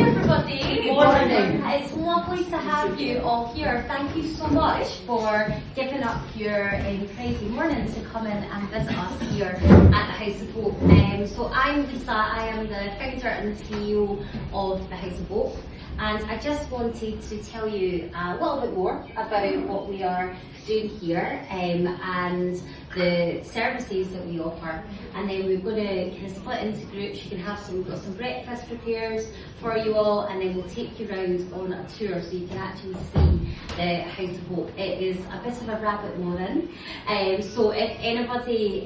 everybody. Morning. It's lovely to have you all here. Thank you so much for giving up your crazy morning to come in and visit us here at the House of Hope. So I'm Lisa, I am the founder and CEO of the House of Hope. And I just wanted to tell you a little bit more about what we are doing here and the services that we offer. And then we're going to kind of split into groups. You can have we've got some breakfast prepared for you all, and then we'll take you around on a tour so you can actually see the House of Hope. It is a bit of a rabbit warren. So if anybody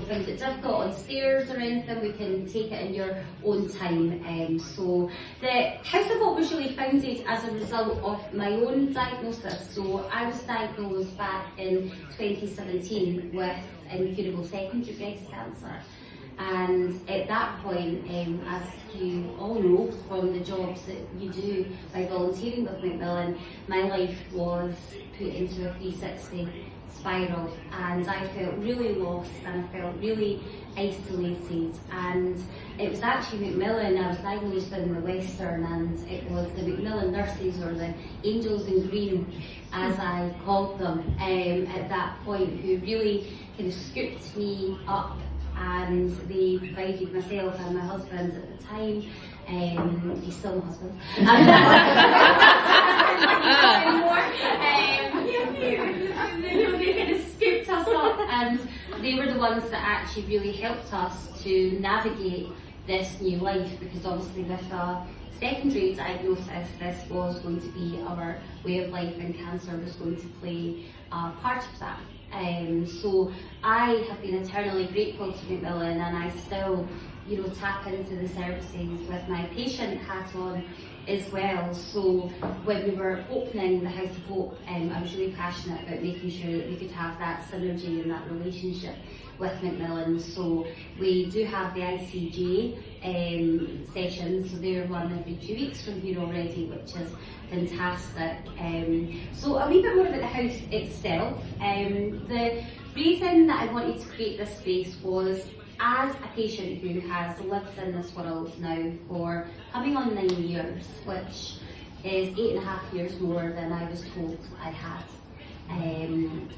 finds it difficult on stairs or anything, we can take it in your own time. So the House of Hope was really founded as a result of my own diagnosis. So I was diagnosed back in 2017 with incurable secondary breast cancer. And at that point, as you all know from the jobs that you do by volunteering with Macmillan, my life was put into a 360 spiral, and I felt really lost and I felt really isolated. And it was actually Macmillan, I was diagnosed in the Western, and it was the Macmillan nurses, or the angels in green as I called them at that point, who really kind of scooped me up, and they provided myself and my husband at the time. He's still my husband. They kind of scooped us up, and they were the ones that actually really helped us to navigate this new life, because obviously with a secondary diagnosis, this was going to be our way of life, and cancer was going to play a part of that. So I have been eternally grateful to Macmillan, and I still, tap into the services with my patient hat on as well. So when we were opening the House of Hope, I was really passionate about making sure that we could have that synergy and that relationship with Macmillan. So we do have the ICJ sessions, so they're run every 2 weeks from here already, which is fantastic. So a wee bit more about the house itself. The reason that I wanted to create this space was, as a patient who has lived in this world now for coming on 9 years, which is 8.5 years more than I was told I had. And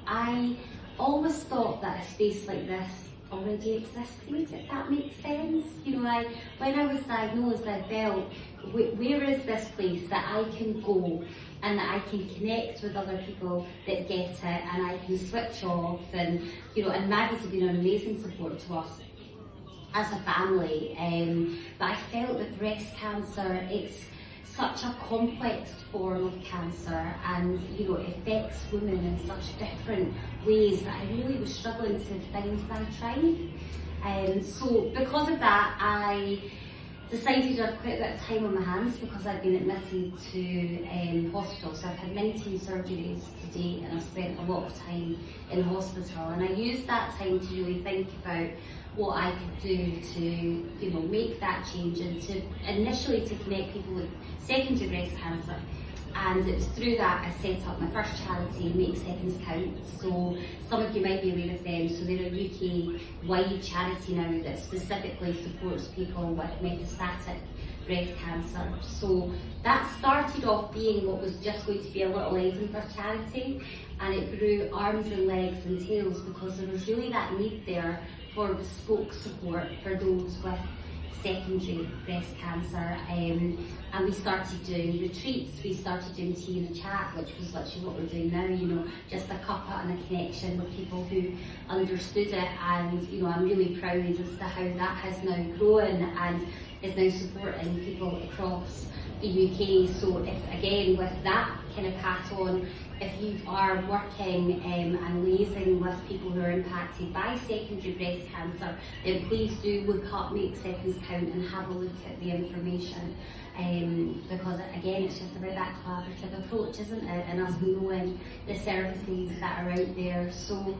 I always thought that a space like this already existed, if that makes sense. When I was diagnosed, I felt, where is this place that I can go and that I can connect with other people that get it, and I can switch off, and and Maggie's have been an amazing support to us as a family. But I felt that breast cancer, it's such a complex form of cancer, and it affects women in such different ways that I really was struggling to find my tribe. So because of that, I decided I had quite a bit of time on my hands, because I'd been admitted to hospital. So I've had 19 surgeries to date, and I've spent a lot of time in hospital, and I used that time to really think about what I could do to make that change, and to initially to connect people with secondary breast cancer. And it was through that I set up my first charity, Make Seconds Count. So some of you might be aware of them. So they're a UK-wide charity now that specifically supports people with metastatic breast cancer. So that started off being what was just going to be a little Edinburgh charity, and it grew arms and legs and tails, because there was really that need there for bespoke support for those with secondary breast cancer. And we started doing retreats, we started doing tea and a chat, which was literally what we're doing now, just a cuppa and a connection with people who understood it. And I'm really proud as to how that has now grown and is now supporting people across the UK. So again, with that kind of hat on, if you are working and liaising with people who are impacted by secondary breast cancer, then please do look up Make Seconds Count and have a look at the information. Because again, it's just about that collaborative approach, isn't it? And us knowing the services that are out there. So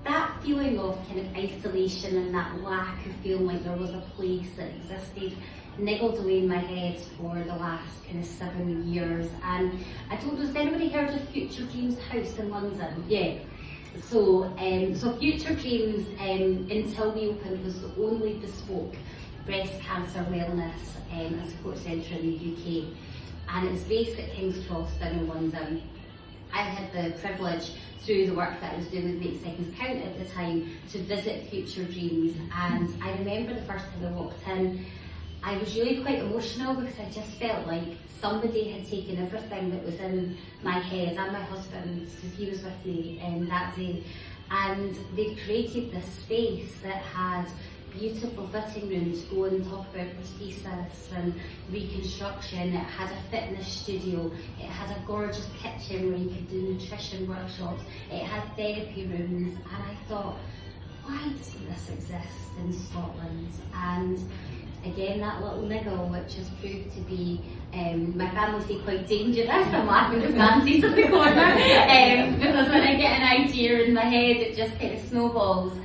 that feeling of kind of isolation and that lack of feeling like there was a place that existed niggled away in my head for the last kind of 7 years. And I don't know, has anybody heard of Future Dreams House in London? Yeah. So Future Dreams, until we opened, was the only bespoke breast cancer wellness and support centre in the UK, and it's based at King's Cross down in London. I had the privilege, through the work that I was doing with Make Seconds Count at the time, to visit Future Dreams, and I remember the first time I walked in, I was really quite emotional because I just felt like somebody had taken everything that was in my head, and my husband, because he was with me that day, and they created this space that had beautiful fitting rooms to go and talk about prosthesis and reconstruction. It had a fitness studio, it had a gorgeous kitchen where you could do nutrition workshops, it had therapy rooms, and I thought, why doesn't this exist in Scotland? And again, that little niggle, which has proved to be, my family say, quite dangerous. I'm laughing at Nancy's in the corner, because when I get an idea in my head, it just kind of snowballs.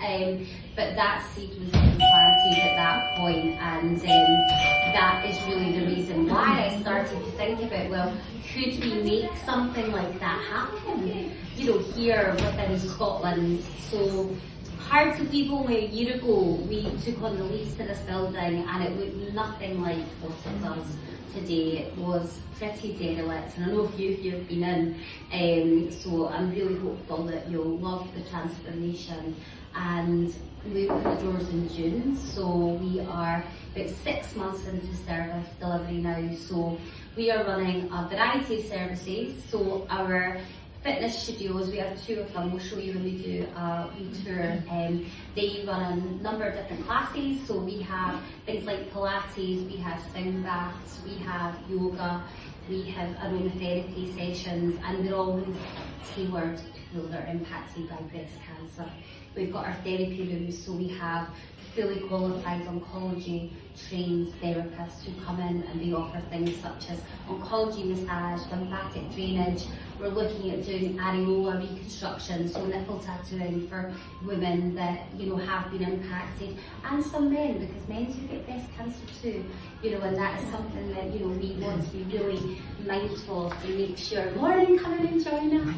But that seed was implanted at that point, and that is really the reason why I started to think about, well, could we make something like that happen, you know, here within Scotland? So hard to believe, only a year ago we took on the lease to this building, and it looked nothing like what it does today. It was pretty derelict, and I know a few of you have been in, so I'm really hopeful that you'll love the transformation. And we open the doors in June, so we are about 6 months into service delivery now. So we are running a variety of services. So our fitness studios, we have 2 of them, we'll show you when we do a wee tour. They run a number of different classes, so we have things like Pilates, we have sound baths, we have yoga, we have aromatherapy sessions, and they're all tailored to people that are impacted by breast cancer. We've got our therapy rooms, so we have fully qualified oncology trained therapists who come in and they offer things such as oncology massage, lymphatic drainage. We're looking at doing areola reconstruction, so nipple tattooing for women that, you know, have been impacted, and some men, because men do get breast cancer too, you know, and that is something that, you know, we want to be really mindful of to make sure. Morning, come in and join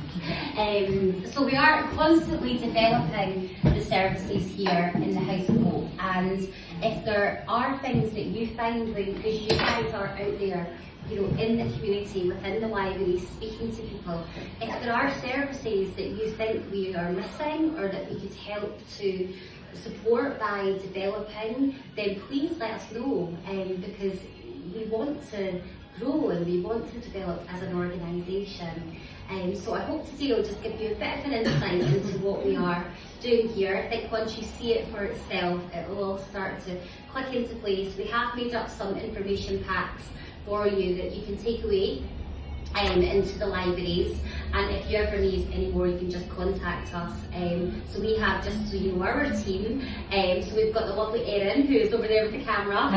us. So we are constantly developing the services here in the House of Hope, and if there are things that you find, because you guys are out there, you know, in the community, within the library, speaking to people, if there are services that you think we are missing or that we could help to support by developing, then please let us know, because we want to grow and we want to develop as an organisation. So I hope today will just give you a bit of an insight into what we are doing here. I think once you see it for itself, it will all start to click into place. We have made up some information packs for you that you can take away into the libraries, and if you ever need any more, you can just contact us. So we have, just so you know, our team. So we've got the lovely Erin, who is over there with the camera.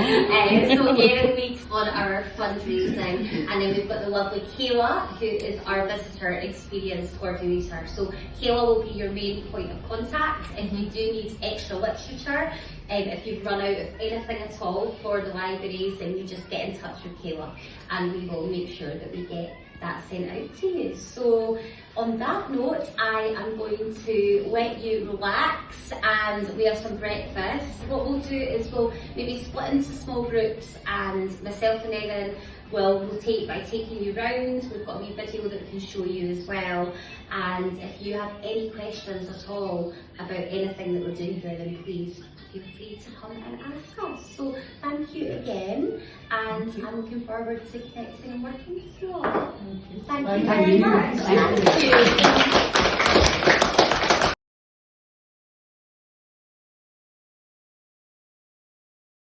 So Erin leads on our fundraising, and then we've got the lovely Kayla, who is our visitor experience coordinator. So Kayla will be your main point of contact if you do need extra literature. If you've run out of anything at all for the libraries, then you just get in touch with Kayla, and we will make sure that we get that sent out to you. So on that note, I am going to let you relax, and we have some breakfast. What we'll do is we'll maybe split into small groups, and myself and Erin will rotate by taking you round. We've got a wee video that we can show you as well, and if you have any questions at all about anything that we're doing here, then please feel free to come and ask us. So thank you again, and I'm looking forward to connecting and working with you all. Thank you very much. Thank you.